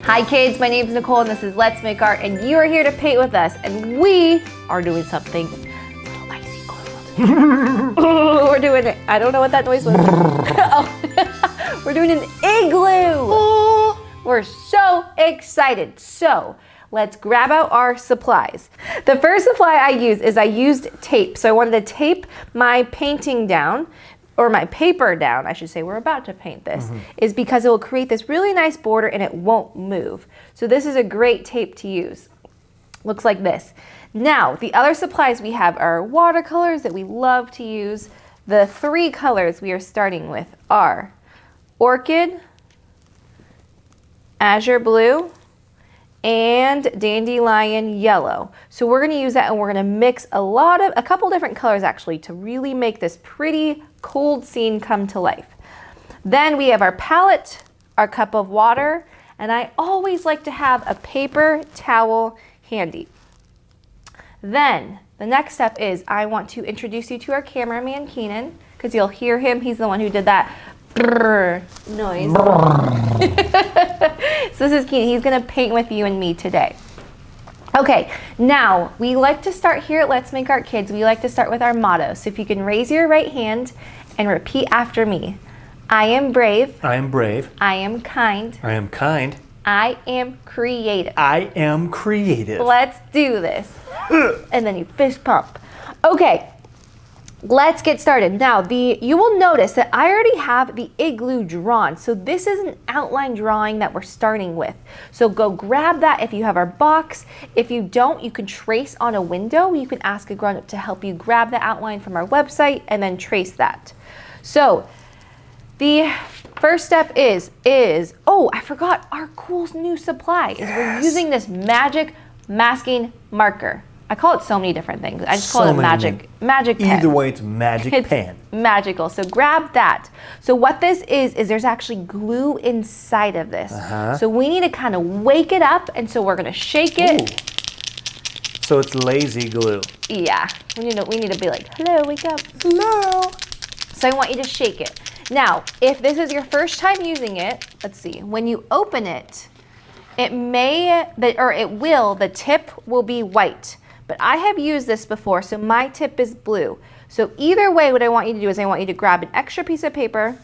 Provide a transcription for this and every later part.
Hi kids, my name is Nicole and this is Let's Make Art and you are here to paint with us and we are doing something a little icy cold. We're doing it. I don't know what that noise was. Oh. We're doing an igloo. We're so excited. So let's grab out our supplies. The first supply I used tape. So I wanted to tape my painting down, or my paper down, I should say. We're about to paint this, is because it will create this really nice border and it won't move. So this is a great tape to use. Looks like this. Now, the other supplies we have are watercolors that we love to use. The three colors we are starting with are Orchid, Azure Blue, and Dandelion Yellow. So we're gonna use that and we're gonna mix a couple different colors actually to really make this pretty cold scene come to life. Then we have our palette, our cup of water, and I always like to have a paper towel handy. Then the next step is I want to introduce you to our cameraman, Keenan, because you'll hear him. He's the one who did that brrr noise. So this is Keenan. He's gonna paint with you and me today. Okay, now we like to start here at Let's Make Art Kids. We like to start with our motto. So if you can raise your right hand and repeat after me. I am brave. I am brave. I am kind. I am kind. I am creative. I am creative. Let's do this. And then you fist pump. Okay, let's get started. Now, you will notice that I already have the igloo drawn. So this is an outline drawing that we're starting with. So go grab that if you have our box. If you don't, you can trace on a window. You can ask a grown-up to help you grab the outline from our website and then trace that. So the first step is, oh, I forgot our cool new supply. Is we're using this magic masking marker. I call it so many different things. I just call it magic pen. Either way, it's magic pen. Magical. So grab that. So what this is there's actually glue inside of this. So we need to kind of wake it up, and so we're gonna shake it. Ooh. So it's lazy glue. Yeah. We need to be like, hello, wake up. Hello. So I want you to shake it. Now, if this is your first time using it, let's see. When you open it, the tip will be white. But I have used this before, so my tip is blue. So either way, what I want you to do is I want you to grab an extra piece of paper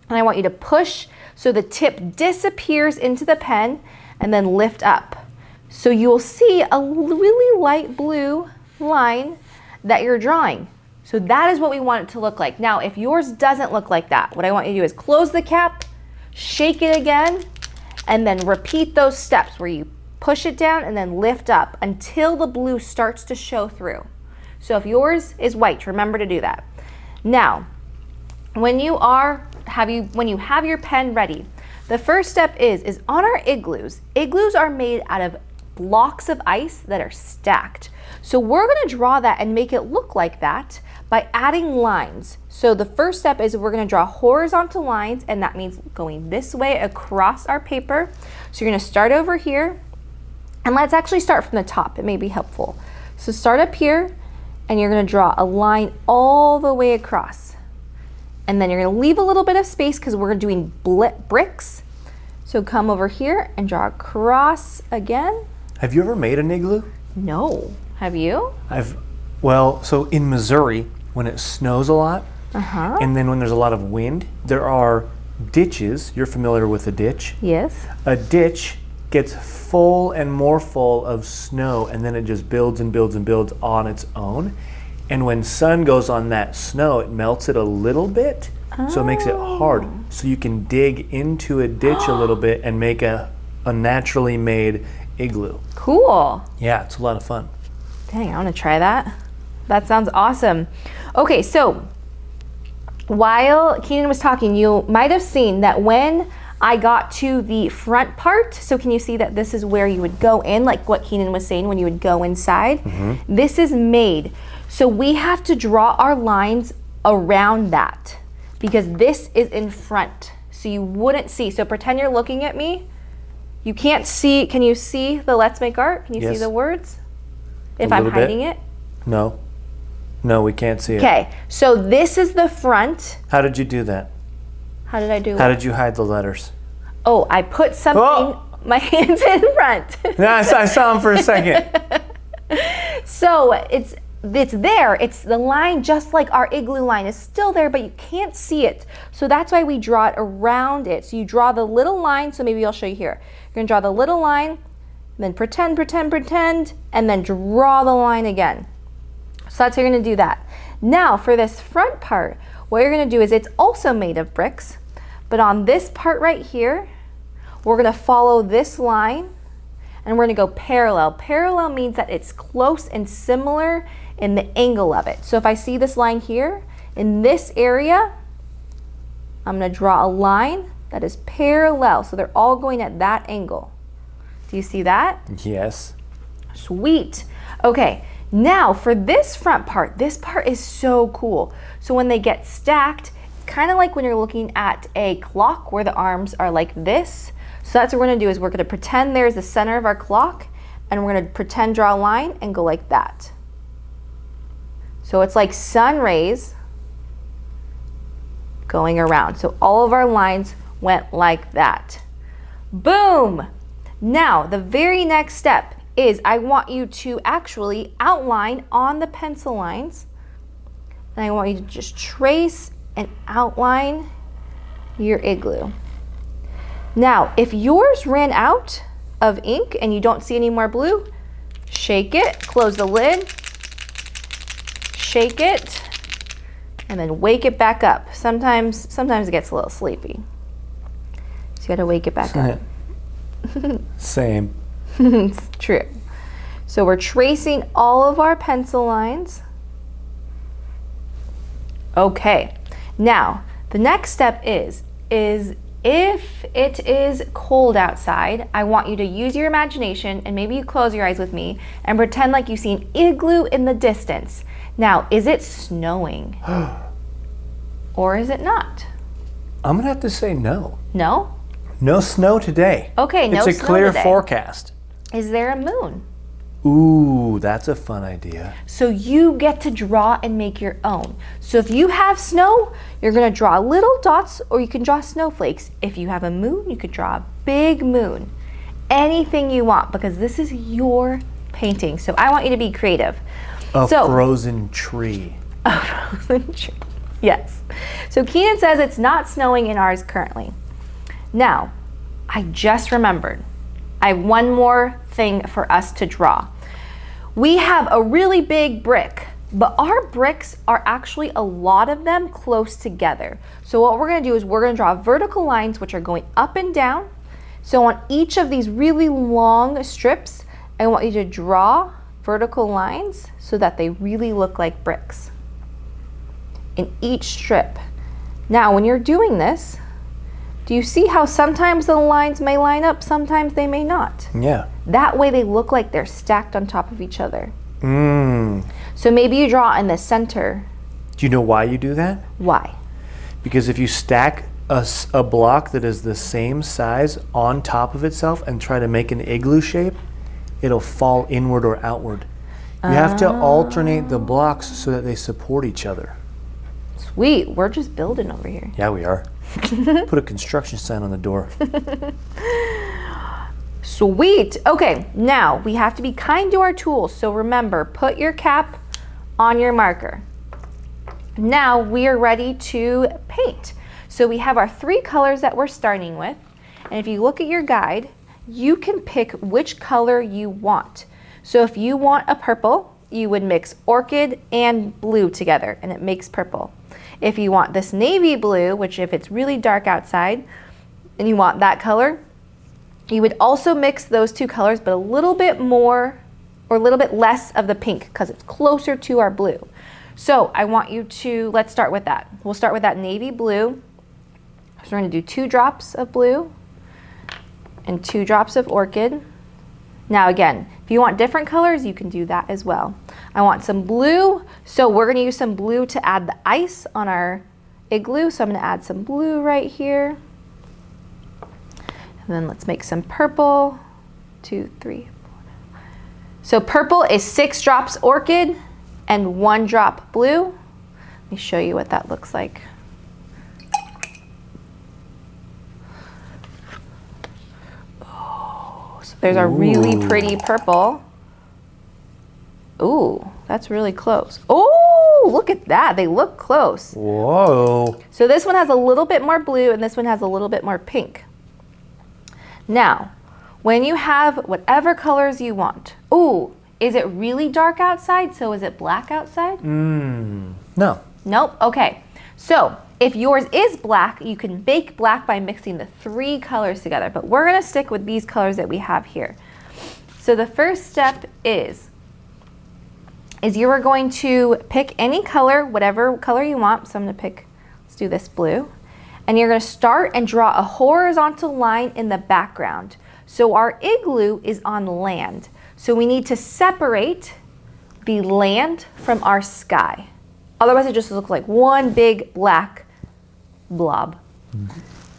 and I want you to push so the tip disappears into the pen and then lift up. So you'll see a really light blue line that you're drawing. So that is what we want it to look like. Now, if yours doesn't look like that, what I want you to do is close the cap, shake it again, and then repeat those steps where you push it down and then lift up until the blue starts to show through. So if yours is white, remember to do that. Now, when you have your pen ready, the first step is on our igloos. Igloos are made out of blocks of ice that are stacked. So we're gonna draw that and make it look like that by adding lines. So the first step is we're gonna draw horizontal lines, and that means going this way across our paper. So you're gonna start over here. And let's actually start from the top. It may be helpful. So start up here, and you're gonna draw a line all the way across. And then you're gonna leave a little bit of space because we're doing bricks. So come over here and draw across again. Have you ever made an igloo? No. Have you? So in Missouri, when it snows a lot, and then when there's a lot of wind, there are ditches. You're familiar with a ditch? Yes. A ditch gets full and more full of snow, and then it just builds and builds and builds on its own. And when sun goes on that snow, it melts it a little bit, so it makes it hard. So you can dig into a ditch a little bit and make a naturally made igloo. Cool. Yeah, it's a lot of fun. Dang, I want to try that. That sounds awesome. Okay, so while Keenan was talking, you might have seen that when I got to the front part, so can you see that this is where you would go in, like what Keenan was saying when you would go inside? This is made. So we have to draw our lines around that because this is in front. So you wouldn't see. So pretend you're looking at me. You can't see. Can you see the Let's Make Art? Can you see the words? If I'm hiding it? No. No, we can't see it. Okay, so this is the front. How did you do that? How did I do it? How did you hide the letters? Oh, I put something My hand's in front. No, I saw him for a second. So it's there. It's the line, just like our igloo line is still there, but you can't see it. So that's why we draw it around it. So you draw the little line. So maybe I'll show you here. You're gonna draw the little line, then pretend, and then draw the line again. So that's how you're gonna do that. Now for this front part, what you're gonna do is it's also made of bricks, but on this part right here, we're gonna follow this line and we're gonna go parallel. Parallel means that it's close and similar in the angle of it. So if I see this line here, in this area, I'm gonna draw a line that is parallel. So they're all going at that angle. Do you see that? Yes. Sweet. Okay, now for this front part, this part is so cool. So when they get stacked, it's kind of like when you're looking at a clock where the arms are like this. So that's what we're gonna do is we're gonna pretend there's the center of our clock and we're gonna pretend draw a line and go like that. So it's like sun rays going around. So all of our lines went like that. Boom! Now, the very next step is I want you to actually outline on the pencil lines. And I want you to just trace and outline your igloo. Now, if yours ran out of ink and you don't see any more blue, shake it, close the lid, shake it, and then wake it back up. Sometimes it gets a little sleepy. So you gotta wake it back up. Same. It's true. So we're tracing all of our pencil lines. Okay, now the next step is if it is cold outside, I want you to use your imagination and maybe you close your eyes with me and pretend like you see an igloo in the distance. Now, is it snowing? Or is it not? I'm gonna have to say no. No? No snow today. Okay, no snow It's a clear today. forecast. Is there a moon? Ooh, that's a fun idea. So you get to draw and make your own. So if you have snow, you're gonna draw little dots or you can draw snowflakes. If you have a moon, you could draw a big moon. Anything you want because this is your painting. So I want you to be creative. A frozen tree. A frozen tree, yes. So Keenan says it's not snowing in ours currently. Now, I just remembered. I have one more thing for us to draw. We have a really big brick, but our bricks are actually a lot of them close together. So what we're gonna do is we're gonna draw vertical lines which are going up and down. So on each of these really long strips, I want you to draw vertical lines so that they really look like bricks in each strip. Now, when you're doing this, do you see how sometimes the lines may line up, sometimes they may not? Yeah. That way they look like they're stacked on top of each other. Mm. So maybe you draw in the center. Do you know why you do that? Why? Because if you stack a block that is the same size on top of itself and try to make an igloo shape, it'll fall inward or outward. You have to alternate the blocks so that they support each other. Sweet, we're just building over here. Yeah, we are. Put a construction sign on the door. Sweet. Okay, now we have to be kind to our tools. So remember, put your cap on your marker. Now we are ready to paint. So we have our 3 colors that we're starting with. And if you look at your guide, you can pick which color you want. So if you want a purple, you would mix orchid and blue together and it makes purple. If you want this navy blue, which if it's really dark outside and you want that color, you would also mix those 2 colors, but a little bit more or a little bit less of the pink because it's closer to our blue. So I want you to, let's start with that. We'll start with that navy blue. So we're gonna do 2 drops of blue and 2 drops of orchid. Now again, if you want different colors, you can do that as well. I want some blue, so we're gonna use some blue to add the ice on our igloo. So I'm gonna add some blue right here. And then let's make some purple. 2, 3, 4. So purple is 6 drops orchid and 1 drop blue. Let me show you what that looks like. So there's a really pretty purple. Ooh, that's really close. Oh, look at that. They look close. Whoa. So this one has a little bit more blue and this one has a little bit more pink. Now, when you have whatever colors you want. Ooh, is it really dark outside? So is it black outside? No. Nope. Okay. So if yours is black, you can bake black by mixing the 3 colors together. But we're going to stick with these colors that we have here. So the first step is you are going to pick any color, whatever color you want. So I'm going to pick, let's do this blue. And you're going to start and draw a horizontal line in the background. So our igloo is on land. So we need to separate the land from our sky. Otherwise it just looks like one big black blob.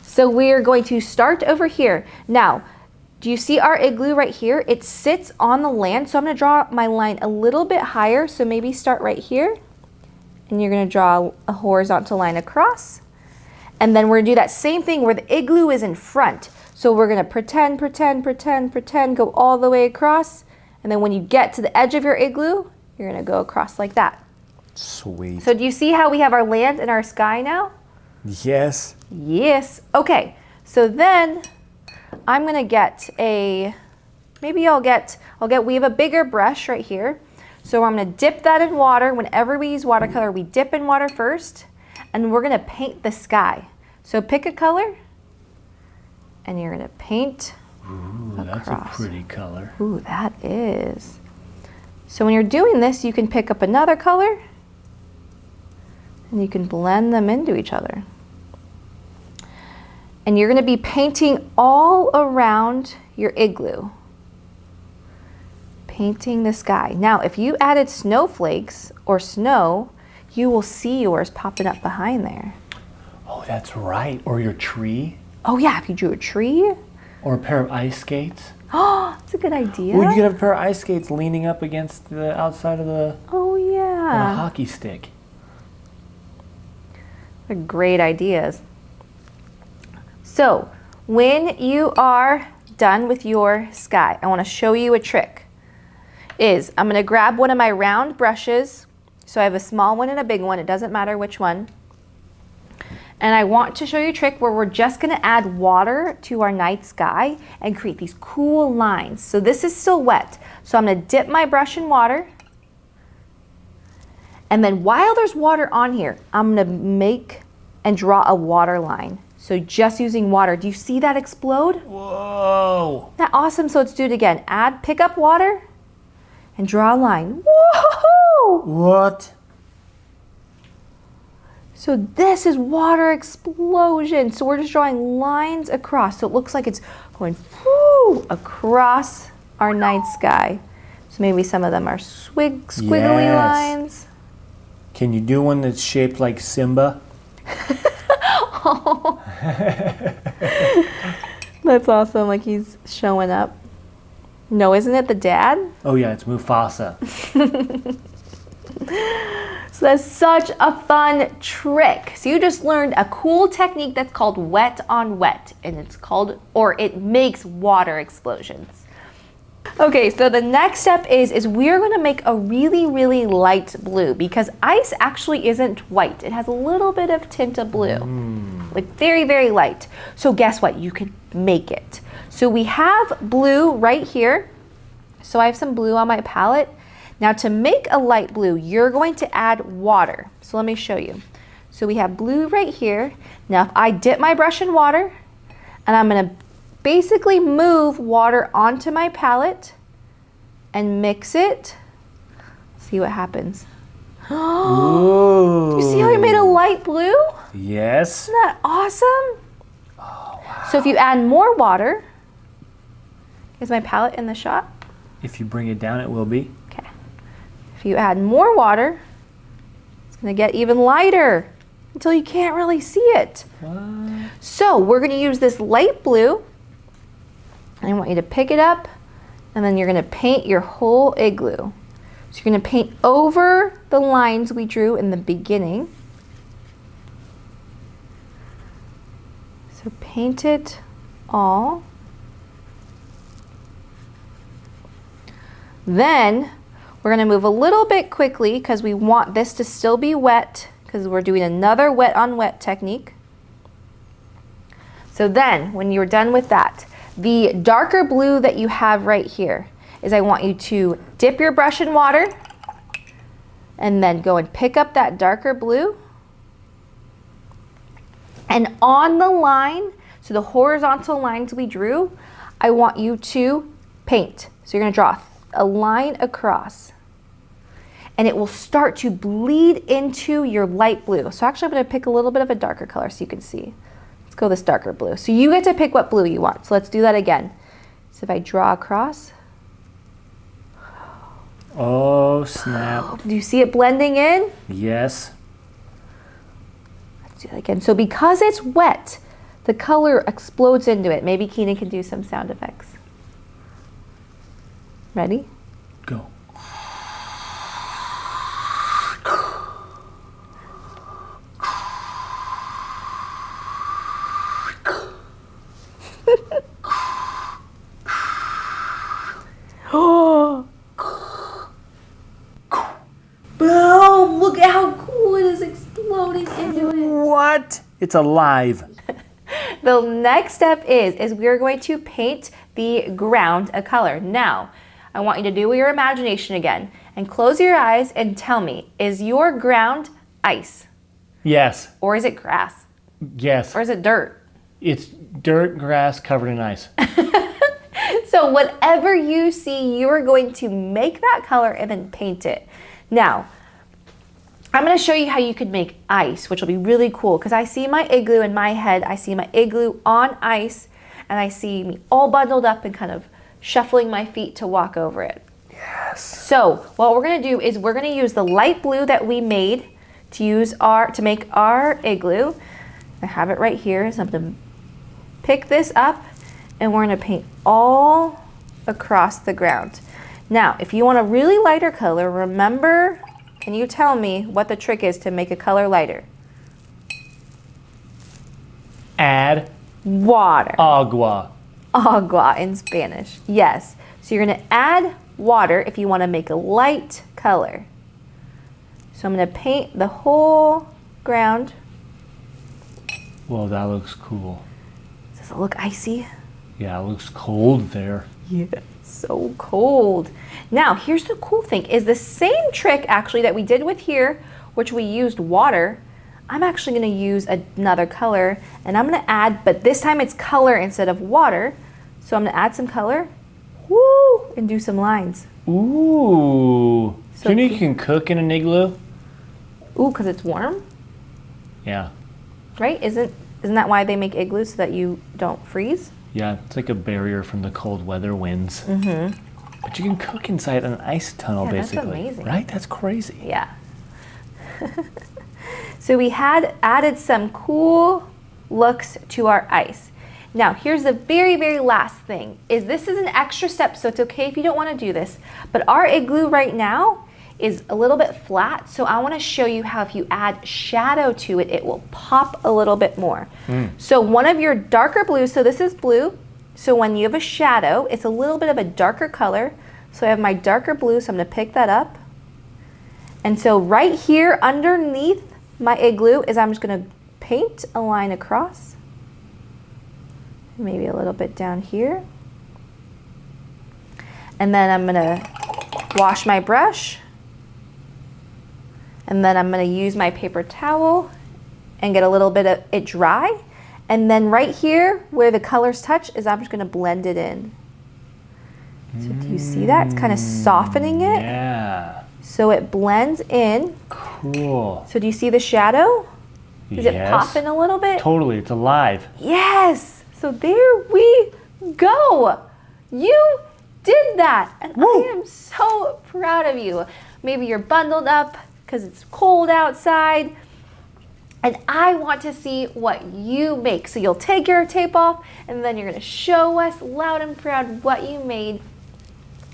So we are going to start over here. Now, do you see our igloo right here? It sits on the land, so I'm going to draw my line a little bit higher. So maybe start right here, and you're going to draw a horizontal line across. And then we're going to do that same thing where the igloo is in front. So we're going to pretend, go all the way across. And then when you get to the edge of your igloo, you're going to go across like that. Sweet. So do you see how we have our land and our sky now? Yes. Yes. Okay, so then I'm gonna get we have a bigger brush right here. So I'm gonna dip that in water. Whenever we use watercolor, we dip in water first, and we're gonna paint the sky. So pick a color, and you're gonna paint across. That's a pretty color. Ooh, that is. So when you're doing this, you can pick up another color, and you can blend them into each other. And you're going to be painting all around your igloo. Painting the sky. Now, if you added snowflakes or snow, you will see yours popping up behind there. Oh, that's right. Or your tree. Oh yeah, if you drew a tree. Or a pair of ice skates. Oh, that's a good idea. Well, you could have a pair of ice skates leaning up against the outside of the yeah. a hockey stick. They're great ideas. So when you are done with your sky, I want to show you a trick. I'm going to grab one of my round brushes. So I have a small one and a big one. It doesn't matter which one. And I want to show you a trick where we're just going to add water to our night sky and create these cool lines. So this is still wet. So I'm going to dip my brush in water. And then while there's water on here, I'm going to make and draw a water line. So just using water. Do you see that explode? Whoa. Isn't that awesome? So let's do it again. Pick up water and draw a line. Whoa! What? So this is water explosion. So we're just drawing lines across. So it looks like it's going across our night sky. So maybe some of them are squiggly lines. Can you do one that's shaped like Simba? Oh. That's awesome, like he's showing up. No, isn't it the dad? Oh yeah, it's Mufasa. So that's such a fun trick. So you just learned a cool technique that's called wet on wet, and it makes water explosions. Okay, so the next step is we're going to make a really, really light blue because ice actually isn't white. It has a little bit of tint of blue, like very, very light. So guess what? You can make it. So we have blue right here. So I have some blue on my palette. Now to make a light blue, you're going to add water. So let me show you. So we have blue right here. Now if I dip my brush in water, and I'm going to basically move water onto my palette and mix it. See what happens. Do you see how we made a light blue? Yes. Isn't that awesome? Oh, wow. So if you add more water, is my palette in the shot? If you bring it down, it will be. Okay. If you add more water, it's going to get even lighter until you can't really see it. What? So we're going to use this light blue. I want you to pick it up, and then you're going to paint your whole igloo. So you're going to paint over the lines we drew in the beginning. So paint it all. Then we're gonna move a little bit quickly because we want this to still be wet because we're doing another wet on wet technique. So then when you're done with that, the darker blue that you have right here is I want you to dip your brush in water and then go and pick up that darker blue. And on the line, so the horizontal lines we drew, I want you to paint. So you're gonna draw a line across and it will start to bleed into your light blue. So actually I'm gonna pick a little bit of a darker color so you can see. Let's go this darker blue. So you get to pick what blue you want. So let's do that again. So if I draw across. Oh, snap. Do you see it blending in? Yes. Let's do that again. So because it's wet, the color explodes into it. Maybe Keenan can do some sound effects. Ready? Go. Oh! Boom! Look at how cool it is exploding into it. What? It's alive. The next step is we're going to paint the ground a color. Now, I want you to do your imagination again and close your eyes and tell me, is your ground ice? Yes. Or is it grass? Yes. Or is it dirt? It's dirt, grass covered in ice. So whatever you see, you're going to make that color and then paint it. Now, I'm going to show you how you could make ice, which will be really cool because I see my igloo in my head. I see my igloo on ice and I see me all bundled up and kind of shuffling my feet to walk over it. Yes. So what we're going to do is we're going to use the light blue that we made to make our igloo. I have it right here, so I'm going to pick this up and we're going to paint all across the ground. Now, if you want a really lighter color, remember, can you tell me what the trick is to make a color lighter? Add water. Agua. Agua in Spanish, yes. So you're going to add water if you want to make a light color. So I'm going to paint the whole ground. Whoa, that looks cool. Does it look icy? Yeah, it looks cold there. Yeah, so cold. Now, here's the cool thing, is the same trick actually that we did with here, which we used water. I'm actually gonna use another color and I'm gonna add, but this time it's color instead of water. So I'm gonna add some color, woo, and do some lines. Ooh. So Do you know you can cook in an igloo? Ooh, because it's warm, Yeah. right? Isn't that why they make igloos, so that you don't freeze? Yeah, it's like a barrier from the cold weather winds. Mm-hmm. But you can cook inside an ice tunnel, Yeah, that's basically. amazing. Right? That's crazy. Yeah. So we had added some cool looks to our ice. Now, here's the very, very last thing, is this is an extra step, so it's okay if you don't want to do this, but our igloo right now is a little bit flat, so I want to show you how if you add shadow to it, it will pop a little bit more. So one of your darker blues, so this is blue, so when you have a shadow, it's a little bit of a darker color. So I have my darker blue, so I'm going to pick that up. And so right here underneath my igloo is I'm just going to paint a line across. Maybe a little bit down here. And then I'm going to wash my brush. And then I'm going to use my paper towel and get a little bit of it dry. And then right here where the colors touch is I'm just going to blend it in. So do you see that? It's kind of softening it. Yeah. So it blends in. Cool. So do you see the shadow? Is it popping a little bit? Totally. It's alive. Yes. So there we go. You did that. And Woo. I am so proud of you. Maybe you're bundled up because it's cold outside. And I want to see what you make. So you'll take your tape off and then you're going to show us loud and proud what you made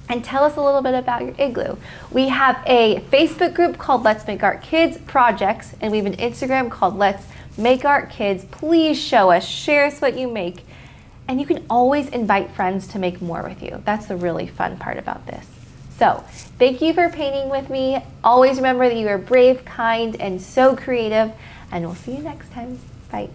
and tell us a little bit about your igloo. We have a Facebook group called Let's Make Art Kids Projects, and we have an Instagram called Let's Make Art Kids. Please show us, share us what you make, and you can always invite friends to make more with you. That's the really fun part about this. So thank you for painting with me. Always remember that you are brave, kind, and so creative, and we'll see you next time. Bye.